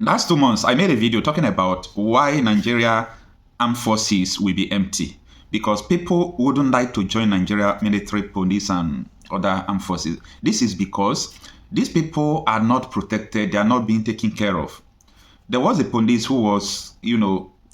Last 2 months, I made a video talking about why Nigeria armed forces will be empty. Because people wouldn't like to join Nigeria military, police, and other armed forces. This is because these people are not protected. They are not being taken care of. There was a police who was,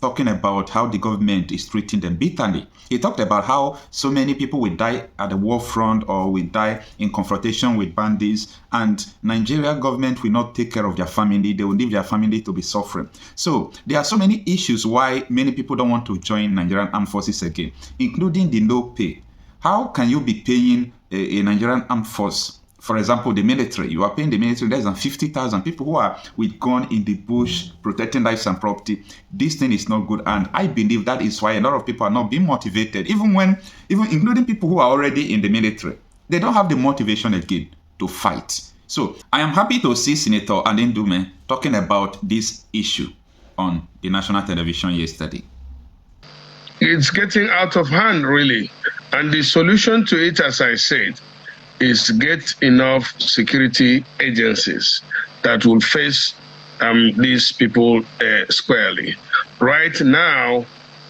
talking about how the government is treating them bitterly. He talked about how so many people will die at the war front or will die in confrontation with bandits, and Nigeria government will not take care of their family. They will leave their family to be suffering. So there are so many issues why many people don't want to join Nigerian armed forces again, including the no pay. How can you be paying a Nigerian armed force? For example, the military, you are paying the military less than 50,000 people who are with gun in the bush, protecting lives and property. This thing is not good. And I believe that is why a lot of people are not being motivated, even including people who are already in the military. They don't have the motivation again to fight. So I am happy to see Senator Ndume talking about this issue on the national television yesterday. It's getting out of hand, really. And the solution to it, as I said, is get enough security agencies that will face these people squarely. Right now,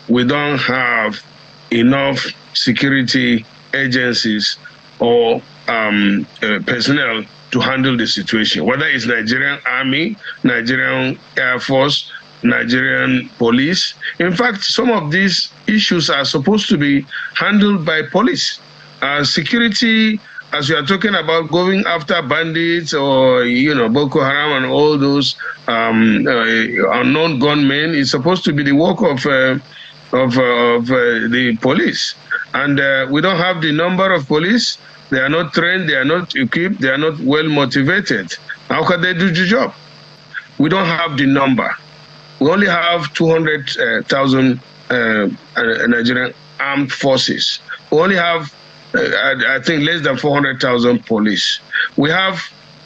we don't have enough security agencies or personnel to handle the situation, whether it's Nigerian Army, Nigerian Air Force, Nigerian police. In fact, some of these issues are supposed to be handled by police. Security, as you are talking about going after bandits or, Boko Haram and all those unknown gunmen, is supposed to be the work of the police. And we don't have the number of police. They are not trained. They are not equipped. They are not well motivated. How can they do the job? We don't have the number. We only have 200,000 Nigerian armed forces. We only have I think less than 400,000 police. We have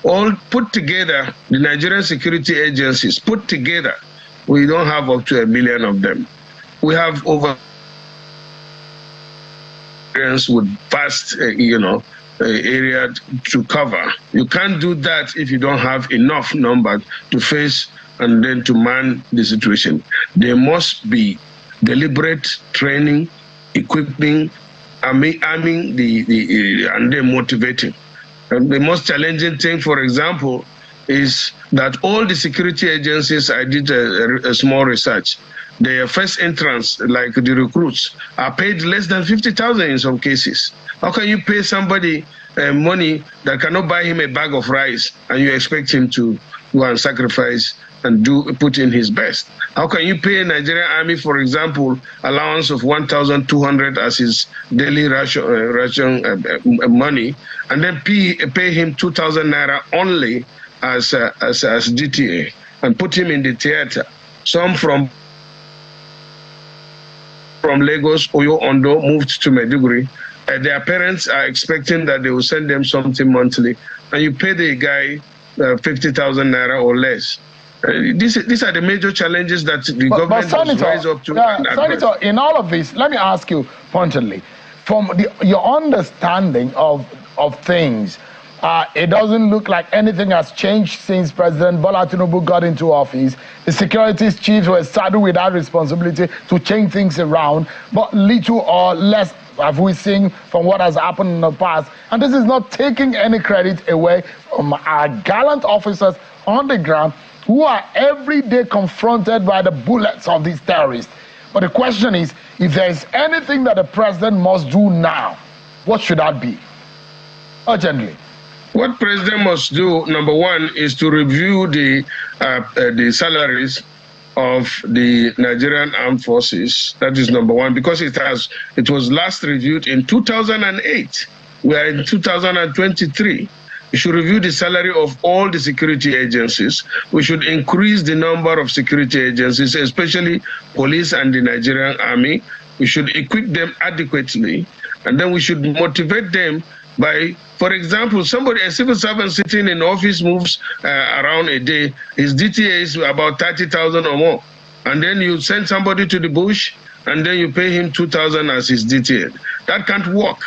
all put together, the Nigerian security agencies put together, we don't have up to 1 million of them. We have over with vast, area to cover. You can't do that if you don't have enough number to face and then to man the situation. There must be deliberate training, equipping, arming and then motivating. And the most challenging thing, for example, is that all the security agencies, I did a small research, their first entrance, like the recruits, are paid less than 50,000 in some cases. How can you pay somebody money that cannot buy him a bag of rice and you expect him to go and sacrifice and put in his best? How can you pay a Nigerian Army, for example, allowance of 1,200 as his daily ration money, and then pay him 2,000 naira only as DTA, and put him in the theater? Some from Lagos, Oyo, Ondo, moved to Maiduguri. Their parents are expecting that they will send them something monthly, and you pay the guy 50,000 naira or less. These are the major challenges that the government must rise up to. Senator, in all of this, let me ask you pointedly, from your understanding of things, it doesn't look like anything has changed since President Bola Tinubu got into office. The securities chiefs were saddled with that responsibility to change things around, but little or less have we seen from what has happened in the past. And this is not taking any credit away from our gallant officers on the ground who are every day confronted by the bullets of these terrorists. But the question is, if there is anything that the president must do now, what should that be? Urgently. What president must do, number one, is to review the salaries of the Nigerian armed forces. That is number one, because it was last reviewed in 2008. We are in 2023. We should review the salary of all the security agencies. We should increase the number of security agencies, especially police and the Nigerian Army. We should equip them adequately, and then we should motivate them by, for example, a civil servant sitting in office moves around a day, his DTA is about 30,000 or more. And then you send somebody to the bush, and then you pay him 2,000 as his DTA. That can't work.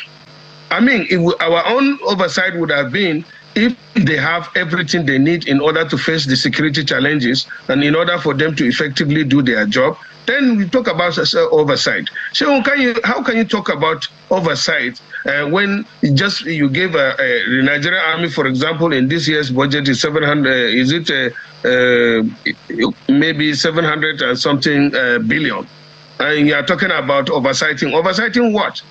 I mean, our own oversight would have been if they have everything they need in order to face the security challenges and in order for them to effectively do their job, then we talk about oversight. So how can you talk about oversight when you gave the Nigerian Army, for example, in this year's budget is 700? Is it maybe 700 and something billion? And you are talking about oversighting. Oversighting what?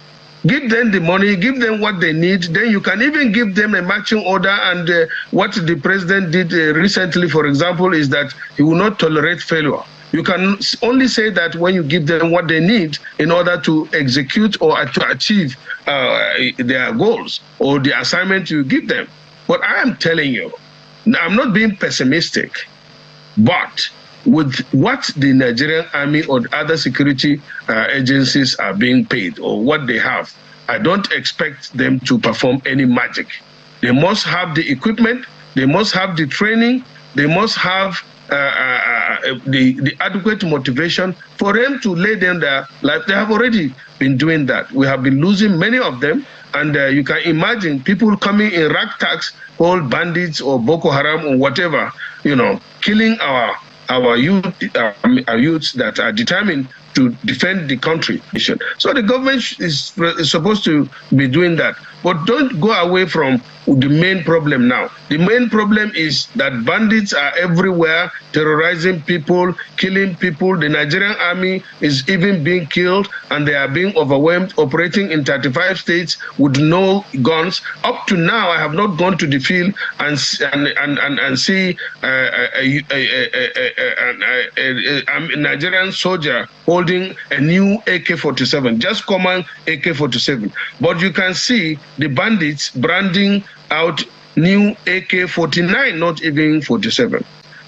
Give them the money, give them what they need, then you can even give them a marching order. And what the president did recently, for example, is that he will not tolerate failure. You can only say that when you give them what they need in order to execute or to achieve their goals or the assignment you give them. But I am telling you, I'm not being pessimistic, but with what the Nigerian Army or other security agencies are being paid or what they have, I don't expect them to perform any magic. They must have the equipment, they must have the training, they must have the adequate motivation for them to lay down their life. They have already been doing that. We have been losing many of them, and you can imagine people coming in ragtags, all bandits or Boko Haram or whatever, killing our youths that are determined to defend the country. So the government is supposed to be doing that. But don't go away from the main problem now. The main problem is that bandits are everywhere, terrorizing people, killing people. The Nigerian Army is even being killed, and they are being overwhelmed, operating in 35 states with no guns. Up to now, I have not gone to the field and see a Nigerian soldier holding a new AK-47, just common AK-47. But you can see the bandits branding out new AK-49, not even 47.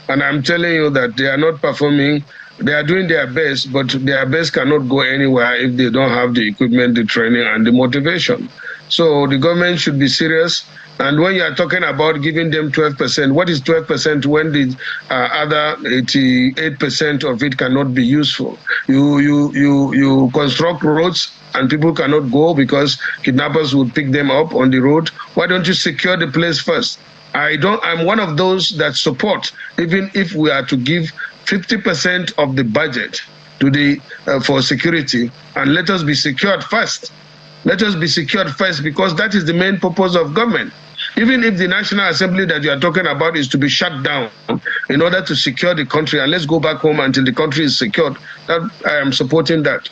And I'm telling you that they are not performing. They are doing their best, but their best cannot go anywhere if they don't have the equipment, the training, and the motivation. So the government should be serious. And when you are talking about giving them 12%, what is 12% when the other 88% of it cannot be useful? You construct roads and people cannot go because kidnappers would pick them up on the road. Why don't you secure the place first? I'm one of those that support, even if we are to give 50% of the budget to the for security, and let us be secured first. Let us be secured first, because that is the main purpose of government. Even if the National Assembly that you are talking about is to be shut down in order to secure the country, and let's go back home until the country is secured, I am supporting that.